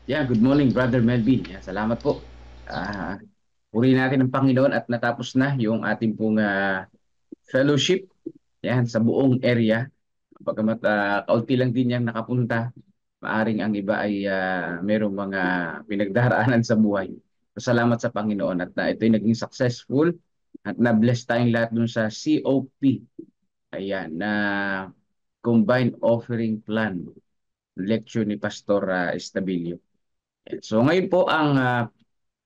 Yeah, good morning, Brother Melvin. Yeah, salamat po. Ah, purihin natin ang Panginoon at natapos na yung ating pong fellowship yan, sa buong area. Pagkamat kaunti lang din yung nakapunta, maaring ang iba ay merong mga pinagdaraanan sa buhay. So, salamat sa Panginoon at ito'y naging successful at na-bless tayong lahat dun sa COP. Ayan, na Combined Offering Plan, lecture ni Pastor Estabilio. So ngayon po ang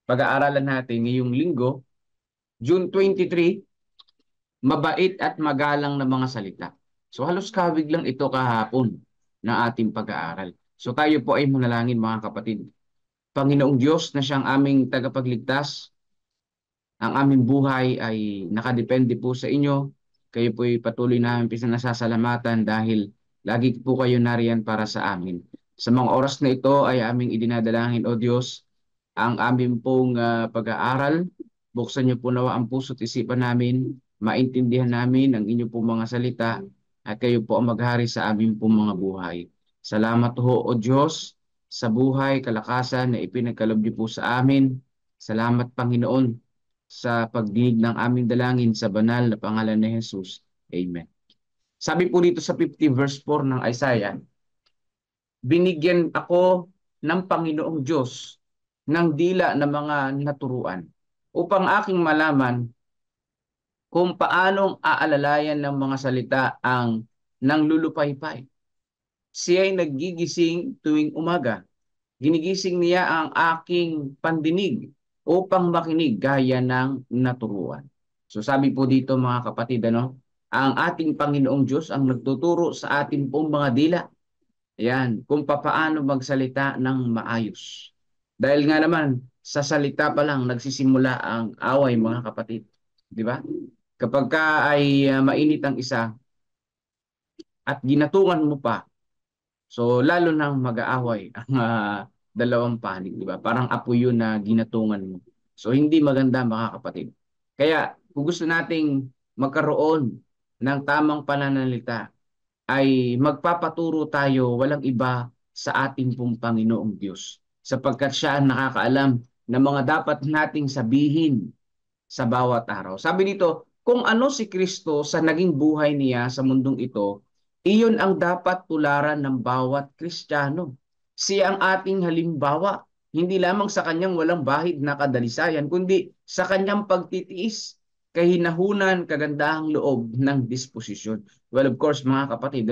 pag-aaralan natin ngayong linggo, June 23, mabait at magalang na mga salita. So halos kawig lang ito kahapon na ating pag-aaral. So tayo po ay manalangin mga kapatid. Panginoong Diyos na siyang aming tagapagligtas, ang aming buhay ay nakadepende po sa inyo. Kayo po ay patuloy namin pinasasalamatan dahil lagi po kayo nariyan para sa amin. Sa mga oras na ito ay aming idinadalangin, O Diyos, ang aming pong pag-aaral. Buksan niyo po nawa ang puso't isipan namin, maintindihan namin ang inyo pong mga salita at kayo po ang maghari sa aming pong mga buhay. Salamat ho, O Diyos, sa buhay, kalakasan na ipinagkaloob niyo po sa amin. Salamat, Panginoon, sa pagdinig ng aming dalangin sa banal na pangalan ni Jesus. Amen. Sabi po dito sa 50 verse 4 ng Isaiah, binigyan ako ng Panginoong Diyos ng dila na mga naturuan upang aking malaman kung paanong aalalayan ng mga salita ang nanglulupaypay. Siya ay naggigising tuwing umaga. Ginigising niya ang aking pandinig upang makinig gaya ng naturuan. So sabi po dito mga kapatid, ang ating Panginoong Diyos ang nagtuturo sa ating pong mga dila. Ayan, kung papaano magsalita ng maayos. Dahil nga naman, sa salita pa lang nagsisimula ang away mga kapatid. Di ba? Kapag ka ay mainit ang isa at ginatungan mo pa, so lalo nang mag-aaway ang dalawang panig, di ba? Parang apo yun na ginatungan mo. So hindi maganda mga kapatid. Kaya kung gusto nating magkaroon ng tamang pananalita, ay magpapaturo tayo walang iba sa ating pong Panginoong Diyos. Sapagkat siya ang nakakaalam ng mga dapat nating sabihin sa bawat araw. Sabi dito, kung ano si Kristo sa naging buhay niya sa mundong ito, iyon ang dapat tularan ng bawat Kristiyano. Siya ang ating halimbawa, hindi lamang sa kanyang walang bahid na kadalisayan, kundi sa kanyang pagtitiis, kahinahunan, kagandahang loob ng disposisyon. Well, of course, mga kapatid,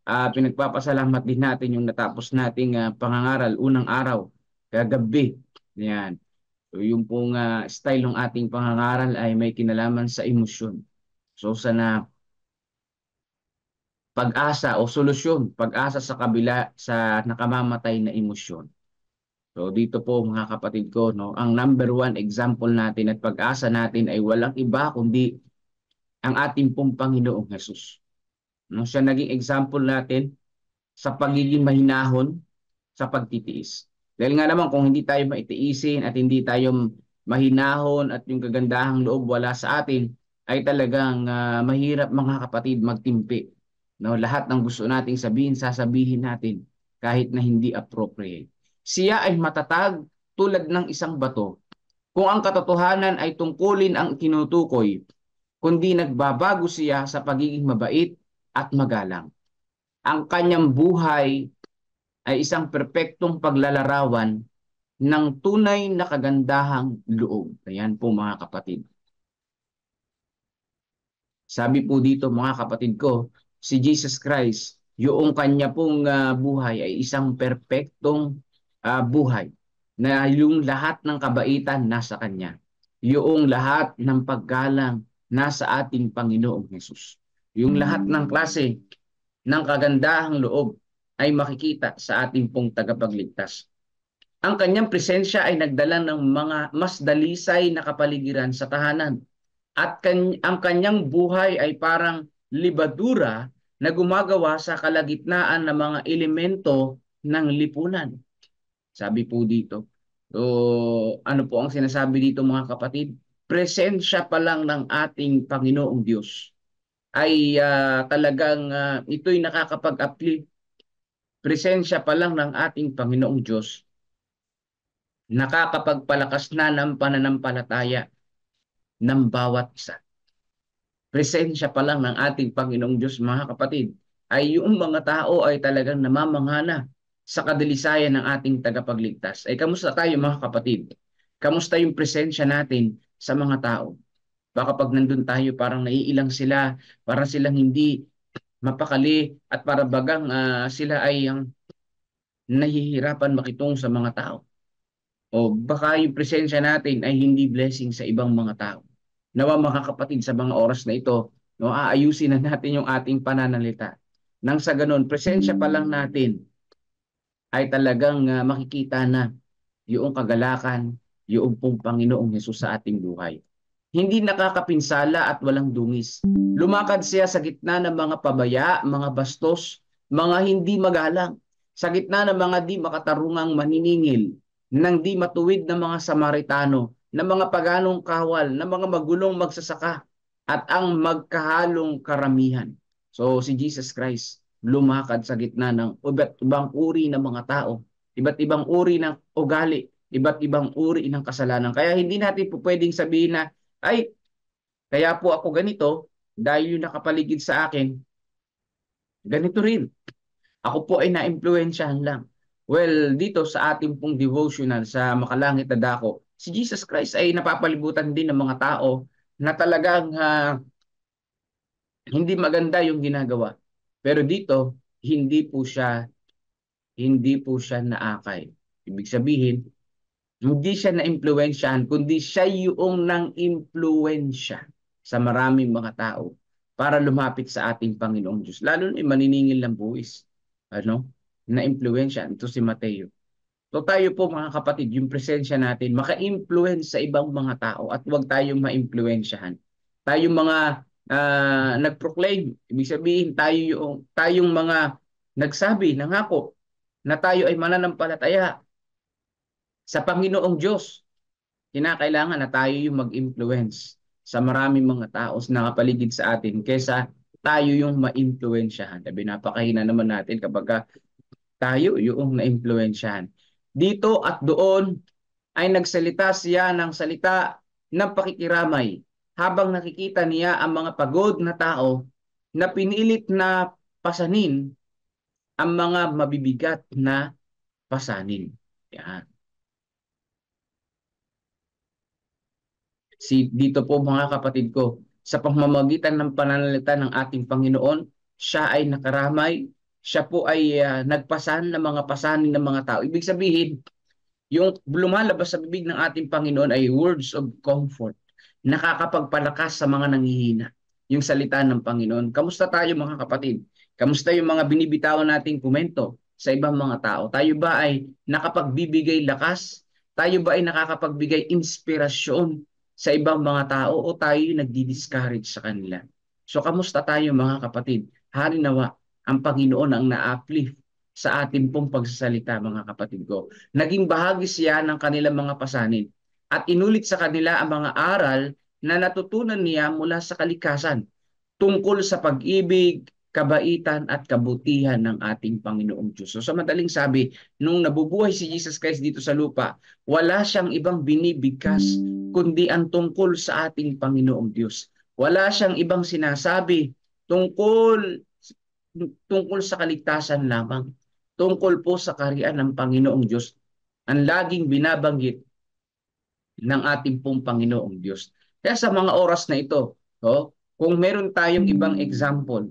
pinagpapasalamat din natin yung natapos nating pangangaral unang araw, kagabi. Yan. So, yung pong style ng ating pangangaral ay may kinalaman sa emosyon. So, sana pag-asa o solusyon, pag-asa sa kabila sa nakamamatay na emosyon. So, dito po mga kapatid ko, no, ang number one example natin at pag-asa natin ay walang iba kundi ang ating pong Panginoong Jesus. No, siya naging example natin sa pagiging mahinahon sa pagtitiis. Dahil nga naman kung hindi tayo maitiisin at hindi tayo mahinahon at yung kagandahang loob wala sa atin, ay talagang mahirap mga kapatid magtimpi. No, lahat ng gusto nating sabihin, sasabihin natin kahit na hindi appropriate. Siya ay matatag tulad ng isang bato. Kung ang katotohanan ay tungkulin ang tinutukoy, kundi nagbabago siya sa pagiging mabait at magalang. Ang kanyang buhay ay isang perpektong paglalarawan ng tunay na kagandahang loob. Ayan po mga kapatid. Sabi po dito mga kapatid ko, si Jesus Christ, yung kanya pong buhay ay isang perpektong buhay na yung lahat ng kabaitan nasa kanya. Yung lahat ng paggalang nasa ating Panginoong Hesus. Yung lahat ng klase ng kagandahang loob ay makikita sa ating pong tagapagligtas. Ang kanyang presensya ay nagdala ng mga mas dalisay na kapaligiran sa tahanan. At ang kanyang buhay ay parang libadura na gumagawa sa kalagitnaan ng mga elemento ng lipunan. Sabi po dito. So, ano po ang sinasabi dito mga kapatid? Presensya pa lang ng ating Panginoong Diyos ay talagang ito'y nakakapag-uplift. Presensya pa lang ng ating Panginoong Diyos nakakapagpalakas na ng pananampalataya ng bawat isa. Presensya pa lang ng ating Panginoong Diyos, mga kapatid, ay yung mga tao ay talagang namamangha sa kadalisayan ng ating tagapagligtas. Ay kamusta tayo, mga kapatid? Kamusta yung presensya natin sa mga tao? Baka pag nandun tayo, parang naiilang sila, parang silang hindi mapakali, at para bagang sila ay ang nahihirapan makitong sa mga tao. O baka yung presensya natin ay hindi blessing sa ibang mga tao. Nawa, mga kapatid, sa mga oras na ito, no, aayusin na natin yung ating pananalita. Nang sa ganun, presensya pa lang natin ay talagang makikita na yung kagalakan, yung pong Panginoong Hesus sa ating buhay. Hindi nakakapinsala at walang dungis. Lumakad siya sa gitna ng mga pabaya, mga bastos, mga hindi magalang, sa gitna ng mga di makatarungang maniningil, ng di matuwid na mga Samaritano, ng mga paganong kawal, ng mga magulong magsasaka, at ang magkahalong karamihan. So si Jesus Christ lumakad sa gitna ng iba't ibang uri ng mga tao, iba't ibang uri ng ugali, iba't ibang uri ng kasalanan. Kaya hindi natin po pwedeng sabihin na, ay, kaya po ako ganito, dahil yung nakapaligid sa akin, ganito rin. Ako po ay na-impluensyahan lang. Well, dito sa ating pong devotional sa Makalangit na Dako, si Jesus Christ ay napapalibutan din ng mga tao na talagang hindi maganda yung ginagawa. Pero dito, hindi po siya naakay. Ibig sabihin, hindi siya na-impluensyahan, kundi siya yung nang-impluensya sa maraming mga tao para lumapit sa ating Panginoong Diyos. Lalo na yung maniningil ng buwis. Ano? Na-impluensya. Ito si Mateo. So tayo po, mga kapatid, yung presensya natin, maka-influence sa ibang mga tao at huwag tayong ma-impluensyahan. Tayong mga nag-proclaim, ibig sabihin tayong mga nagsabi, nangako, na tayo ay mananampalataya sa Panginoong Diyos. Kinakailangan na tayo yung mag-influence sa maraming mga tao na nakapaligid sa atin kaysa tayo yung ma-influensyahan. Sabi, napakahina naman natin kapag tayo yung na-influensyahan. Dito at doon ay nagsalita siya ng salita ng pakikiramay habang nakikita niya ang mga pagod na tao na pinilit na pasanin ang mga mabibigat na pasanin. Yan. Dito po, mga kapatid ko, sa pamamagitan ng pananalita ng ating Panginoon, siya ay nakaramay, siya po ay nagpasan ng mga pasanin ng mga tao. Ibig sabihin, yung lumalabas sa bibig ng ating Panginoon ay words of comfort, nakakapagpalakas sa mga nanghihina. Yung salita ng Panginoon. Kamusta tayo, mga kapatid? Kamusta yung mga binibitawan nating komento sa ibang mga tao? Tayo ba ay nakapagbibigay lakas? Tayo ba ay nakakapagbigay inspirasyon sa ibang mga tao o tayo yung nagdi-discourage sa kanila? So kamusta tayo, mga kapatid? Harinawa ang Panginoon ang na-uplift sa ating pong pagsasalita, mga kapatid ko. Naging bahagi siya ng kanilang mga pasanin at inulit sa kanila ang mga aral na natutunan niya mula sa kalikasan tungkol sa pag-ibig, kabaitan at kabutihan ng ating Panginoong Diyos. So sa madaling sabi, nung nabubuhay si Jesus Christ dito sa lupa, wala siyang ibang binibigkas kundi ang tungkol sa ating Panginoong Diyos. Wala siyang ibang sinasabi tungkol sa kaligtasan lamang, tungkol po sa kaharian ng Panginoong Diyos, ang laging binabanggit ng ating pong Panginoong Diyos. Kaya sa mga oras na ito, kung meron tayong ibang example,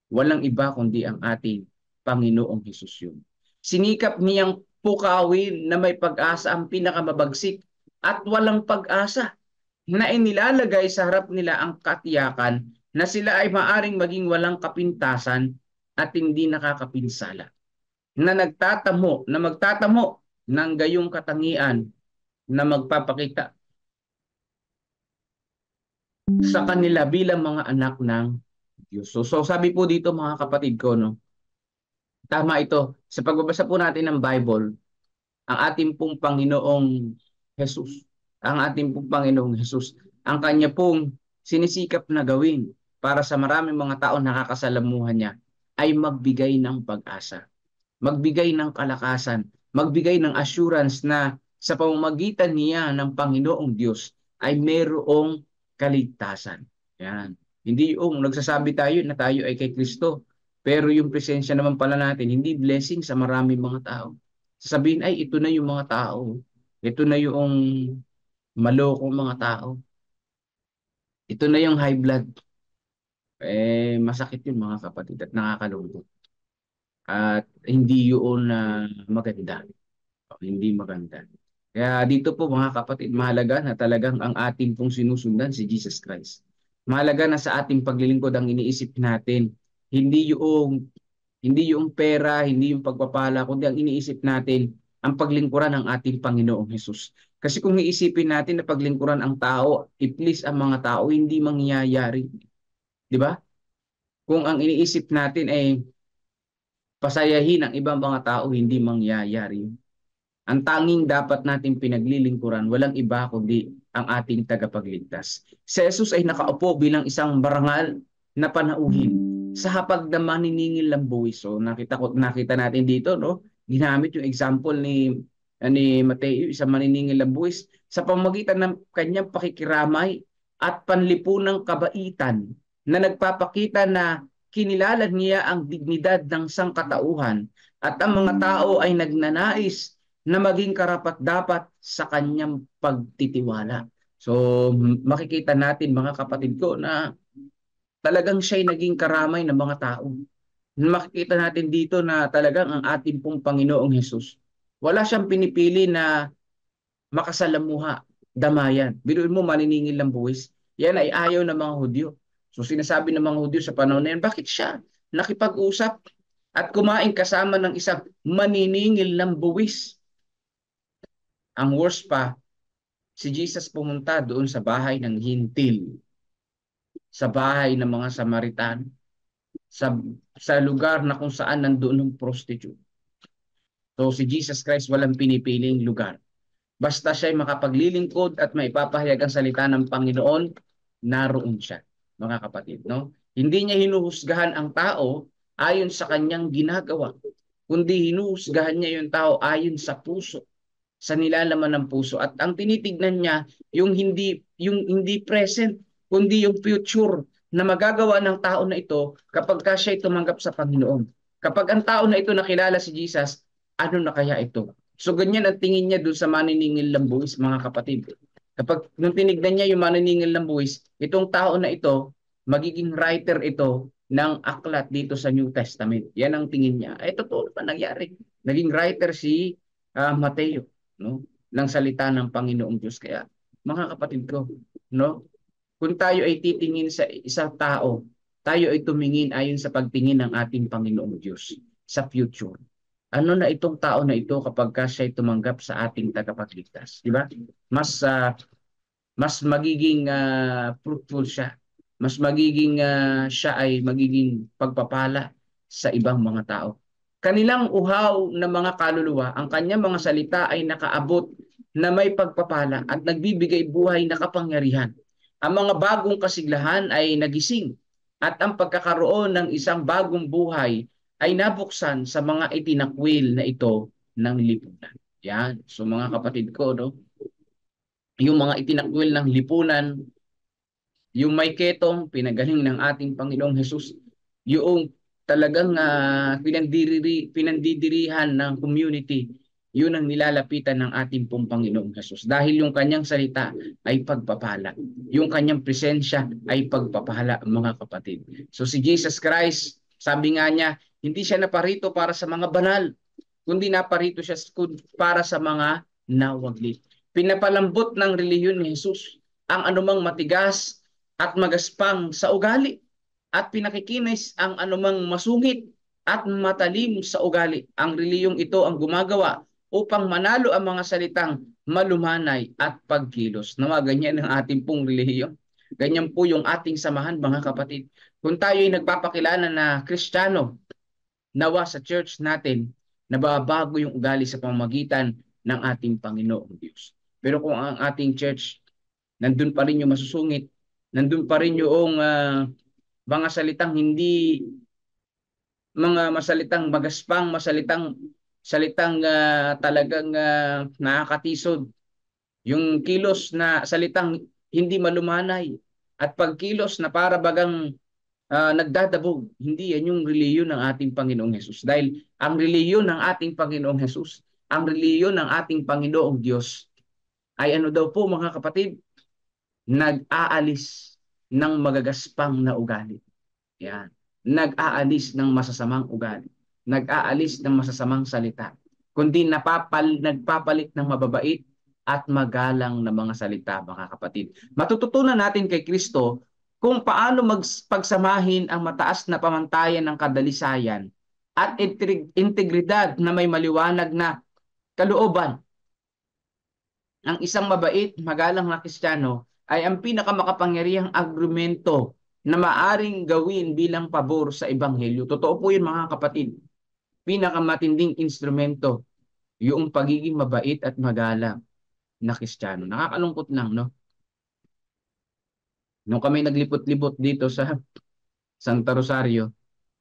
walang iba kundi ang ating Panginoong Hesus yun. Sinikap niyang pukawin na may pag-asa ang pinakamabagsik at walang pag-asa na inilalagay sa harap nila ang katiyakan na sila ay maaring maging walang kapintasan at hindi nakakapinsala. Na magtatamo ng gayong katangian na magpapakita sa kanila bilang mga anak ng Diyos. So sabi po dito, mga kapatid ko, no, tama ito. Sa pagbabasa po natin ng Bible, ang ating pong Panginoong Jesus, ang kanya pong sinisikap na gawin para sa maraming mga tao nakakasalamuhan niya ay magbigay ng pag-asa, magbigay ng kalakasan, magbigay ng assurance na sa pamamagitan niya ng Panginoong Diyos ay mayroong kaligtasan. Yan. Hindi yung nagsasabi tayo na tayo ay kay Kristo, pero yung presensya naman pala natin, hindi blessing sa maraming mga tao. Sasabihin, ay, ito na yung mga tao. Ito na yung malokong mga tao. Ito na yung high blood. Masakit yun mga kapatid at nakakalungkot. At hindi yun na maganda. Hindi maganda. Kaya dito po mga kapatid, mahalaga na talagang ang ating pong sinusundan si Jesus Christ. Mahalaga na sa ating paglilingkod ang iniisip natin, hindi yung hindi yung pera, hindi yung pagpapala, kundi ang iniisip natin ang paglingkuran ng ating Panginoong Hesus. Kasi kung iisipin natin na paglingkuran ang tao, i-please ang mga tao, hindi mangyayari. Di ba? Kung ang iniisip natin ay pasayahin ang ibang mga tao, hindi mangyayari. Ang tanging dapat nating pinaglilingkuran, walang iba kundi ang ating tagapagligtas. Si Jesus ay nakaupo bilang isang barangal na panauhin sa hapag na maniningil ng buwis. So nakita natin dito, no? Ginamit yung example ni Mateo, isang maniningil ng buwis sa pamamagitan ng kanyang pakikiramay at panlipunang kabaitan na nagpapakita na kinilala niya ang dignidad ng sangkatauhan at ang mga tao ay nagnanais na maging karapat-dapat sa kanyang pagtitiwala. So makikita natin mga kapatid ko na talagang siya'y naging karamay ng mga tao. Makikita natin dito na talagang ang ating pong Panginoong Hesus, wala siyang pinipili na makasalamuha, damayan. Biruin mo maniningil ng buwis. Yan ay ayaw ng mga Hudyo. So sinasabi ng mga Hudyo sa panahon na yan, bakit siya nakipag-usap at kumain kasama ng isang maniningil ng buwis? Ang worst pa, si Jesus pumunta doon sa bahay ng Hintil, sa bahay ng mga Samaritan, sa lugar na kung saan nandoon ng prostitute. So si Jesus Christ walang pinipiling lugar. Basta siya'y makapaglilingkod at maipapahayag ang salita ng Panginoon, naroon siya, mga kapatid. No? Hindi niya hinuhusgahan ang tao ayon sa kanyang ginagawa, kundi hinuhusgahan niya yung tao ayon sa puso, sa nilalaman ng puso. At ang tinitignan niya, yung hindi present, kundi yung future na magagawa ng tao na ito kapag ka siya'y tumanggap sa Panginoon. Kapag ang tao na ito nakilala si Jesus, ano na kaya ito? So ganyan ang tingin niya doon sa maniningil ng buwis, mga kapatid. Kapag nung tinignan niya yung maniningil ng buwis, itong tao na ito, magiging writer ito ng aklat dito sa New Testament. Yan ang tingin niya. Ay, totoo pa nangyari. Naging writer si Mateo, no? Ng salita ng Panginoong Diyos. Kaya, mga kapatid ko, no? Kung tayo ay titingin sa isang tao, tayo ay tumingin ayon sa pagtingin ng ating Panginoong Diyos sa future. Ano na itong tao na ito kapag siya ay tumanggap sa ating tagapagligtas, di ba? Mas magiging fruitful siya. Mas magiging siya ay magiging pagpapala sa ibang mga tao. Kanilang uhaw na mga kaluluwa, ang kanyang mga salita ay nakaabot na may pagpapala at nagbibigay buhay na kapangyarihan. Ang mga bagong kasiglahan ay nagising at ang pagkakaroon ng isang bagong buhay ay nabuksan sa mga itinakwil na ito ng lipunan. Yan. So mga kapatid ko, no? Yung mga itinakwil ng lipunan, yung may ketong pinagaling ng ating Panginoong Hesus, yung talagang pinandidirihan ng community, yun ang nilalapitan ng ating pong Panginoong Hesus. Dahil yung kanyang salita ay pagpapala. Yung kanyang presensya ay pagpapala, mga kapatid. So si Jesus Christ, sabi nga niya, hindi siya naparito para sa mga banal, kundi naparito siya para sa mga nawaglit. Pinapalambot ng relihiyon ni Jesus ang anumang matigas at magaspang sa ugali at pinakikinis ang anumang masungit at matalim sa ugali. Ang reliyong ito ang gumagawa upang manalo ang mga salitang malumanay at pagkilos. Nawa, ganyan ang ating pong relihiyon. Ganyan po yung ating samahan, mga kapatid. Kung tayo ay nagpapakilala na Kristiyano, nawa sa church natin, nababago yung ugali sa pamamagitan ng ating Panginoong Diyos. Pero kung ang ating church, nandun pa rin yung masusungit, nandun pa rin yung mga salitang hindi, mga masalitang magaspang, masalitang salitang talagang nakakatisod. Yung kilos na salitang hindi malumanay. At pagkilos na para bagang nagdadabog. Hindi yan yung reliyon ng ating Panginoong Hesus. Dahil ang reliyon ng ating Panginoong Hesus, ang reliyon ng ating Panginoong Diyos, ay ano daw po mga kapatid? Nag-aalis ng magagaspang na ugali. Yan. Nag-aalis ng masasamang ugali. Nag-aalis ng masasamang salita. Kundi nagpapalit ng mababait at magalang na mga salita, mga kapatid. Matututunan natin kay Kristo kung paano pagsamahin ang mataas na pamantayan ng kadalisayan at integridad na may maliwanag na kalooban. Ang isang mabait, magalang na Kristiyano ay ang pinakamakapangyarihang argumento na maaring gawin bilang pabor sa Ebanghelyo. Totoo po yun mga kapatid. Pinakamatinding instrumento, yung pagiging mabait at magalang na Kristiyano. Nakakalungkot lang, no? Nung kami naglipot-libot dito sa Santa Rosario,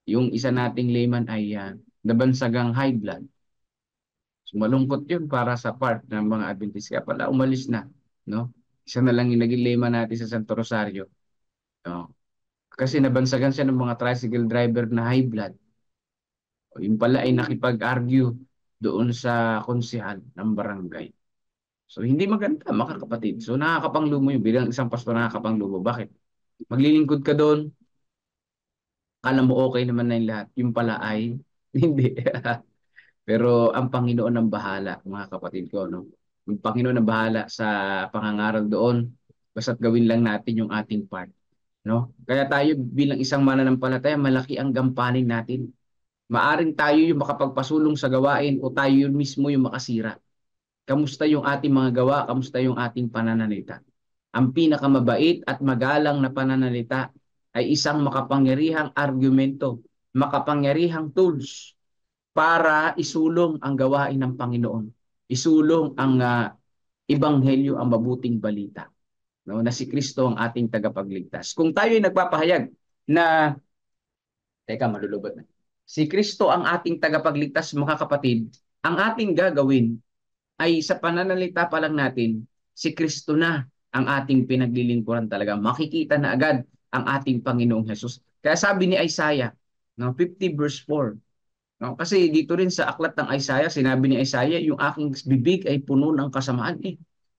yung isa nating layman ay nabansagang high blood. So, malungkot yun para sa part ng mga Adventist. Kaya pala umalis na, no? Isa na lang yung naging layman natin sa Santo Rosario. No? Kasi nabansagan siya ng mga tricycle driver na high blood. Yung pala ay nakipag-argue doon sa konsehal ng barangay. So, hindi maganda, mga kapatid. So, nakakapanglumo yun. Bilang isang pastor, nakakapanglumo. Bakit? Maglilingkod ka doon, kala mo okay naman na yung lahat. Yung pala ay, hindi. Pero ang Panginoon ang bahala, mga kapatid ko, no? Yung Panginoon ang bahala sa pangangaral doon. Basta't gawin lang natin yung ating part, no? Kaya tayo bilang isang mananampalataya, malaki ang gampanin natin. Maaring tayo yung makapagpasulong sa gawain o tayo yung mismo yung makasira. Kamusta yung ating mga gawa? Kamusta yung ating pananalita? Ang pinakamabait at magalang na pananalita ay isang makapangyarihang argumento, makapangyarihang tools para isulong ang gawain ng Panginoon. Isulong ang ebanghelyo, ang mabuting balita, no, na si Kristo ang ating tagapagligtas. Kung tayo ay nagpapahayag na, teka, malulubot na. Si Kristo ang ating tagapagligtas, mga kapatid, ang ating gagawin ay sa pananalita pa lang natin, si Kristo na ang ating pinaglilingkuran talaga. Makikita na agad ang ating Panginoong Hesus. Kaya sabi ni Isaiah, no, 50 verse 4, no, kasi dito rin sa aklat ng Isaiah, sinabi ni Isaiah, yung aking bibig ay puno ng kasamaan.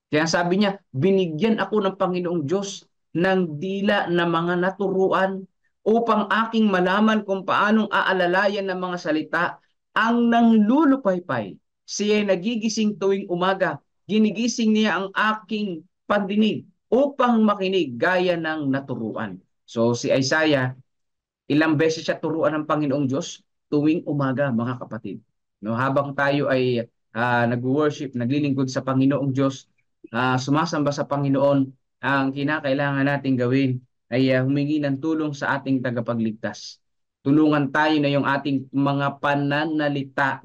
Kaya sabi niya, binigyan ako ng Panginoong Diyos ng dila na mga naturuan upang aking malaman kung paanong aalalayan ng mga salita ang nanglulupaypay. Siya ay nagigising tuwing umaga. Ginigising niya ang aking pandinig upang makinig gaya ng naturuan. So si Isaiah, ilang beses siya turuan ng Panginoong Diyos tuwing umaga, mga kapatid. No, habang tayo ay nag-worship, naglilingkod sa Panginoong Diyos, sumasamba sa Panginoon, ang kinakailangan nating gawin ay humingi ng tulong sa ating tagapagligtas. Tulungan tayo na yung ating mga pananalita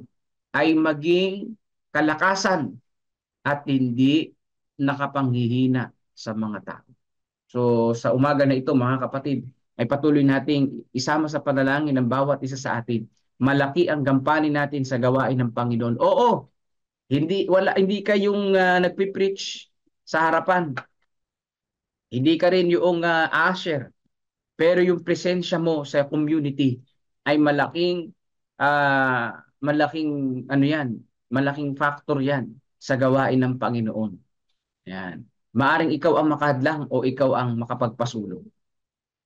ay maging kalakasan at hindi nakapanghihina sa mga tao. So sa umaga na ito, mga kapatid, ay patuloy nating isama sa panalangin ng bawat isa sa atin. Malaki ang gampanin natin sa gawain ng Panginoon. Oo, hindi ka yung nagpi-preach sa harapan. Hindi ka rin yung usher. Pero yung presensya mo sa community ay malaking ano yan, malaking factor yan sa gawain ng Panginoon. Yan. Maaring ikaw ang makahadlang o ikaw ang makapagpasulong.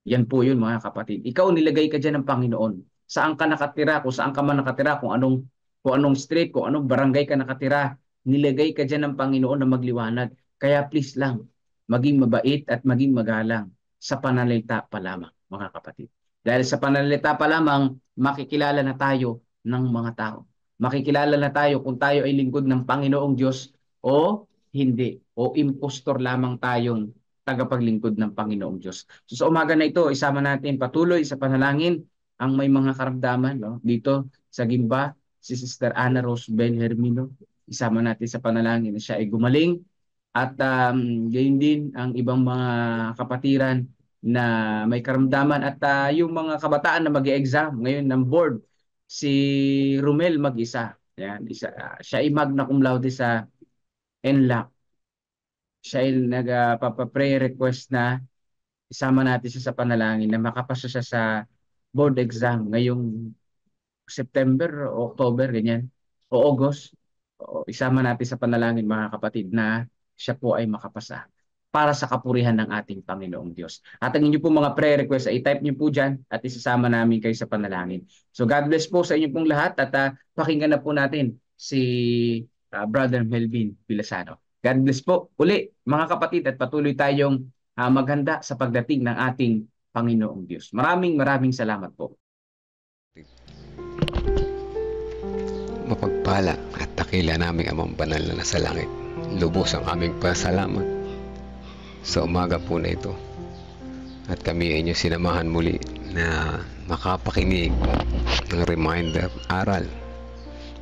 Yan po yun, mga kapatid. Ikaw nilagay ka dyan ng Panginoon. Saan ka nakatira, kung saan ka man nakatira, kung anong street, kung anong barangay ka nakatira, nilagay ka dyan ng Panginoon na magliwanag. Kaya please lang, maging mabait at maging magalang sa pananalita pa lamang, mga kapatid. Dahil sa pananalita pa lamang, makikilala na tayo ng mga tao. Makikilala na tayo kung tayo ay lingkod ng Panginoong Diyos o hindi. O impostor lamang tayong tagapaglingkod ng Panginoong Diyos. So sa umaga na ito, isama natin patuloy sa panalangin ang may mga karamdaman, no? Dito sa Gimba, si Sister Ana Rose Ben Hermino, isama natin sa panalangin na siya ay gumaling at gayon din ang ibang mga kapatiran na may karamdaman at yung mga kabataan na mag-e-exam ngayon ng board, si Romel mag-isa. Yan, siya ay magna cum laude sa NLAC. Siya ay nagpapa-pray request na isama natin siya sa panalangin na makapasa siya sa board exam ngayong September o October, ganyan. O August. O, isama natin sa panalangin mga kapatid na siya po ay makapasa para sa kapurihan ng ating Panginoong Diyos. At ang inyo po mga prayer request ay i-type niyo po dyan at isasama namin kayo sa panalangin. So God bless po sa inyo pong lahat at pakinggan na po natin si Brother Melvin Vilasano. God bless po uli mga kapatid at patuloy tayong maghanda sa pagdating ng ating Panginoong Diyos. Maraming salamat po. Mapagpala at dakila naming Amang Banal na nasa langit, lubos ang aming pasalamat sa umaga po na ito. At kami ay inyo sinamahan muli na makapakinig ng reminder, aral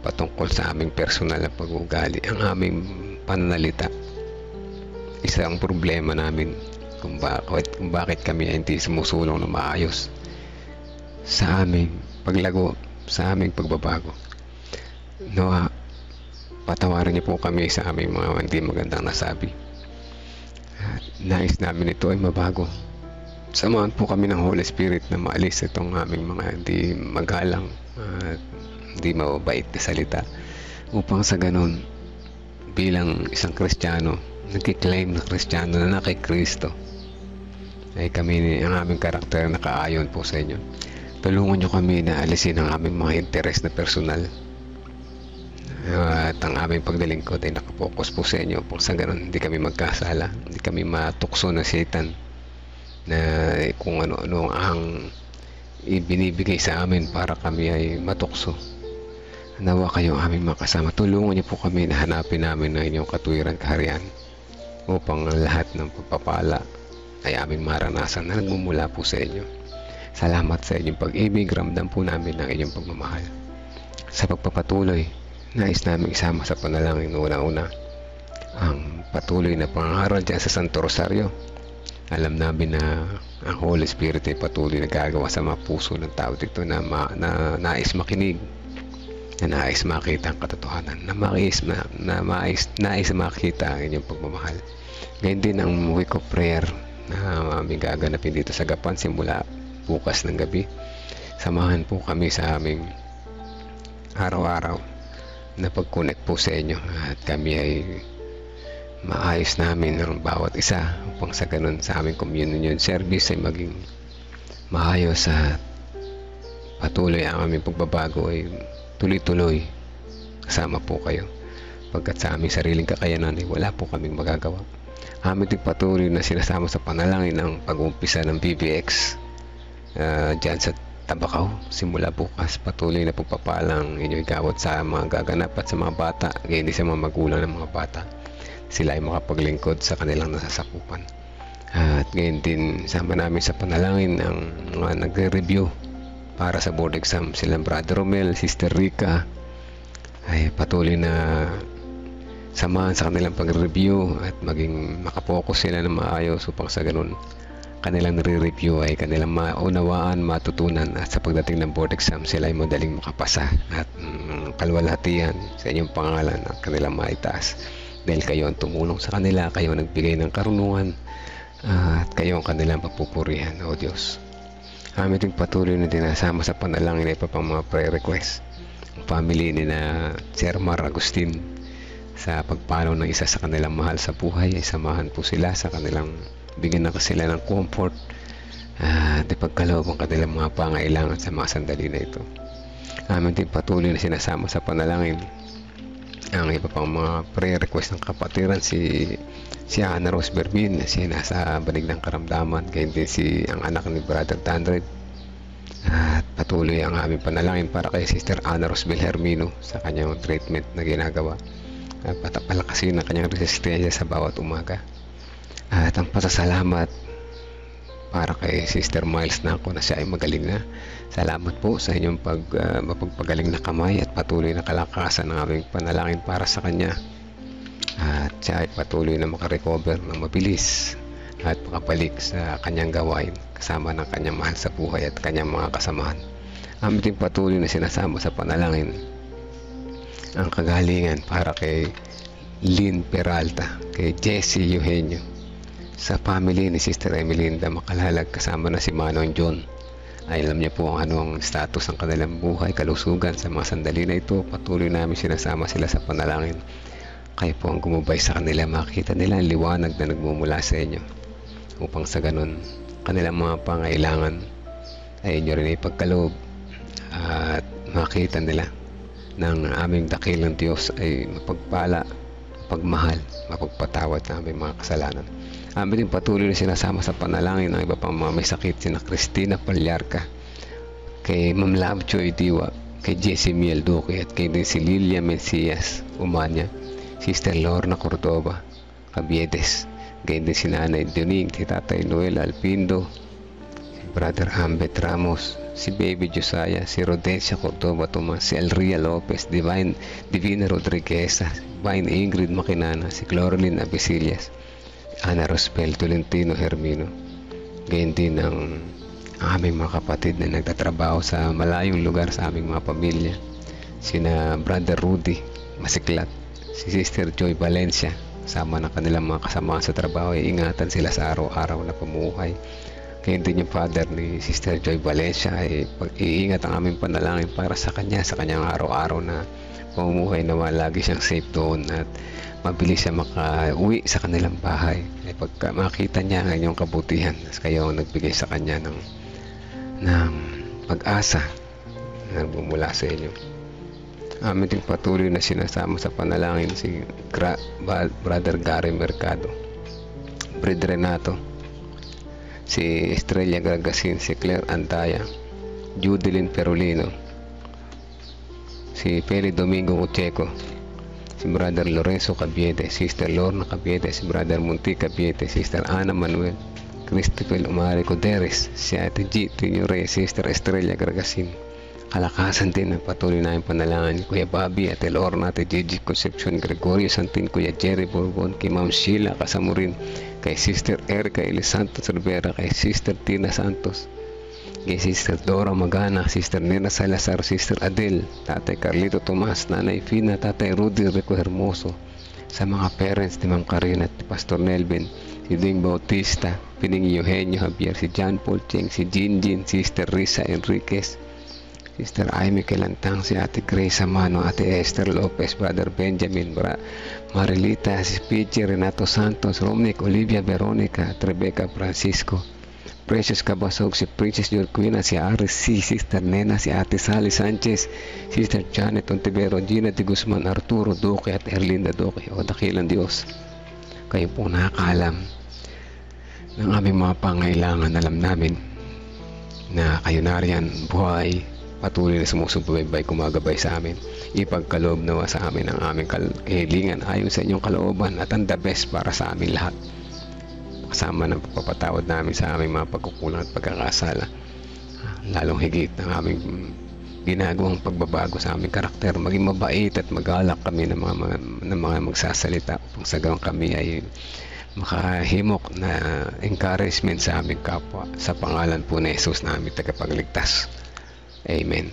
patungkol sa aming personal na pag-uugali, ang aming pananalita. Isang problema namin kung bakit kami ay hindi sumusulong na maayos sa aming paglago, sa aming pagbabago. Nawa, patawarin niyo po kami sa aming mga hindi magandang nasabi. At nais namin ito ay mabago. Samahan po kami ng Holy Spirit na maalis itong aming mga hindi magalang at hindi mababait na salita, upang sa ganun bilang isang Kristiyano, nagkiklaim na Kristiyano na kay Kristo, ay kami ang aming karakter na kaayon po sa inyo. Tulungan niyo kami na alisin ang aming mga interes na personal. At ang aming pagdalingkod ay nakapokus po sa inyo upang sa ganun hindi kami magkasala, hindi kami matukso ng Satan na kung ano-ano ang ibinibigay sa amin para kami ay matukso. Nawa kayo aming makasama. Tulungan niyo po kami na hanapin namin na inyong katuwiran, kaharian, upang ang lahat ng pagpapala ay aming maranasan na nagmumula po sa inyo. Salamat sa inyong pag-ibig. Ramdam po namin ang inyong pagmamahal. Sa pagpapatuloy, nais namin isama sa panalangin una-una ang patuloy na pangaral dyan sa Santo Rosario. Alam namin na ang Holy Spirit ay patuloy na gagawa sa mga puso ng tao dito na nais makinig, na nais makita ang katotohanan, na nais makita ang inyong pagmamahal. Ngayon din ang week of prayer na aming gaganapin dito sa Gapan simula bukas ng gabi. Samahan po kami sa aming araw-araw na pag-connect po sa inyo at kami ay maayos namin ang bawat isa upang sa ganun sa aming communion service ay maging maayos at patuloy ang aming pagbabago ay tuloy-tuloy kasama po kayo, pagkat sa aming sariling kakayanan ay wala po kaming magagawa. Aming din patuloy na sinasama sa panalangin ang pag-umpisa ng BBX dyan sa Tabakaw. Simula bukas, patuloy na pagpapalang inyo'y gawat sa mga gaganap at sa mga bata, gayon din sa mga magulang ng mga bata. Sila ay makapaglingkod sa kanilang nasasakupan. At gayon din sama namin sa panalangin ang mga nagre-review para sa board exam. Silang Brother Romel, Sister Rica ay patuloy na samahan sa kanilang pag-review at maging makapokus sila na maayos upang sa ganun kanilang nire-review ay kanilang maunawaan, matutunan at sa pagdating ng board exam sila ay madaling makapasa at kalwalhatian sa inyong pangalan at kanilang maitaas dahil kayo ang tumulong sa kanila, kayo ang nagbigay ng karunungan at kayo ang kanilang papupurihan, O Diyos. Amin din patuloy na dinasama sa panalangin ay pa pang mga prayer request. Ang family ni na Sir Mar Agustin, sa pagpanaw ng isa sa kanilang mahal sa buhay ay samahan po sila sa kanilang bigyan na sila ng comfort at ipagkaloob ang kanilang mga pangailangan sa mga sandali na ito. Amin din patuloy na sinasama sa panalangin ang iba pang mga prayer request ng kapatiran, si Ana Rose Berbin na siya nasa banig ng karamdaman, gayon din ang anak ni Brother Dandred, at patuloy ang aming panalangin para kay Sister Ana Rose Belhermino sa kanyang treatment na ginagawa at patapalakasin ang kanyang resistensya sa bawat umaga. At ang pasasalamat para kay Sister Miles na ako na siya ay magaling na. Salamat po sa inyong mapagpagaling na kamay at patuloy na kalakasan ng aming panalangin para sa kanya. At siya ay patuloy na makarecover ng mabilis at makabalik sa kanyang gawain kasama ng kanyang mahal sa buhay at kanyang mga kasamahan. Amin din patuloy na sinasama sa panalangin ang kagalingan para kay Lynn Peralta, kay Jesse Eugenio, sa family ni Sister Emelinda Makalalag, kasama na si Manong John. Ay alam niya po ang anong status ng kanilang buhay, kalusugan sa mga sandali na ito. Patuloy namin sinasama sila sa panalangin. Kayo po ang gumabay sa kanila, makita nila ang liwanag na nagmumula sa inyo, upang sa ganun kanilang mga pangailangan ay inyo rin ipagkaloob, at makita nila ng aming dakilang Diyos ay mapagpala, pagmahal, mapagpatawad na aming mga kasalanan. Amin din patuloy na sinasama sa panalangin ng iba pang mga may sakit, sina Cristina Palyarca, kay Ma'am Lovejoy Diwa, kay Jessie Miel Duque, at kay din si Lilia Mencias Umanya, Sister Lorna Cordoba Cabiedes, kay din si Nanay Duning, si Tatay Noel Alpindo, si Brother Ambet Ramos, si Baby Josiah, si Rodesia Cordoba Tomas, si Elria Lopez, Divina Rodriguez, Divine Ingrid Makinana, si Cloreline Abesillas, Ana Rospel Tolentino Hermino. Gayon din ang aming mga kapatid na nagtatrabaho sa malayong lugar sa aming mga pamilya, sina Brother Rudy Masiklat, si Sister Joy Valencia, sama ng kanilang mga kasama sa trabaho. Ingatan sila sa araw-araw na pamumuhay. Gayon din yung father ni Sister Joy Valencia, ay pag-iingat ang aming panalangin para sa kanyang araw-araw na pamumuhay, na lagi siyang safe doon at mabilis siya makauwi sa kanilang bahay. Ay pagka makita niya ang inyong kabutihan, kayo ang nagbigay sa kanya ng pag-asa na nagmumula sa inyo. Amin din patuloy na sinasama sa panalangin si Brother Gary Mercado, Fred Renato, si Estrella Gargasin, si Claire Antaya, Judelyn Perolino, si Feli Domingo Ucheco, si Brother Lorenzo Cabiete, Sister Lorna Cabiete, si Brother Munti Cabiete, Sister Ana Manuel, Christopher Umari Coderes, si Ate G. Tinyo Reyes, Sister Estrella Gargasin. Kalakasan din ang patuloy na yung panalangin ni Kuya Bobby, Ate Lorna, Ate Gigi Concepcion Gregorio Santin, Kuya Jerry Bourbon, kay Ma'am Sheila Kasamurin, kay Sister Erica Elis Santos Rivera, kay Sister Tina Santos, kay Sister Dora Magana, Sister Nena Salazar, Sister Adel, Tatay Carlito Tomas, Nanay Fina, Tatay Rudy Rico Hermoso, sa mga parents ni Ma'am Karina at Pastor Nelvin, si Ding Bautista, Pining Eugenio Javier, si John Paul Cheng, si Jinjin, Sister Risa Enriquez, Sister Aimee Kelantang, si Ate Grace Amano, Ate Esther Lopez, Brother Benjamin, Marilita, si PJ Renato Santos, Romnick, Olivia Veronica, at Rebecca Francisco, Precious Cabasog, si Princess Jorquina, si Aris C, Sister Nena, si Ate Sally Sanchez, Sister Janet Ontivero, Gina de Guzman, Arturo Duque, at Erlinda Duque. O dakilang Diyos, kayo po nakakaalam ng aming mga pangailangan. Alam namin na kayo nariyan, buhay, patuloy na sumusubaybay, kumagabay sa amin. Ipagkaloob nawa sa amin ang aming kahilingan ayon sa inyong kalooban, at ang the best para sa amin lahat, kasama ng pagpapatawad namin sa aming mga pagkukulang at pagkakasala. Lalong higit ng aming ginagawang pagbabago sa aming karakter, maging mabait at magalak kami ng mga magsasalita, upang sa gawang kami ay makahimok na encouragement sa aming kapwa, sa pangalan po ni Jesus na aming tagapagligtas. Amen.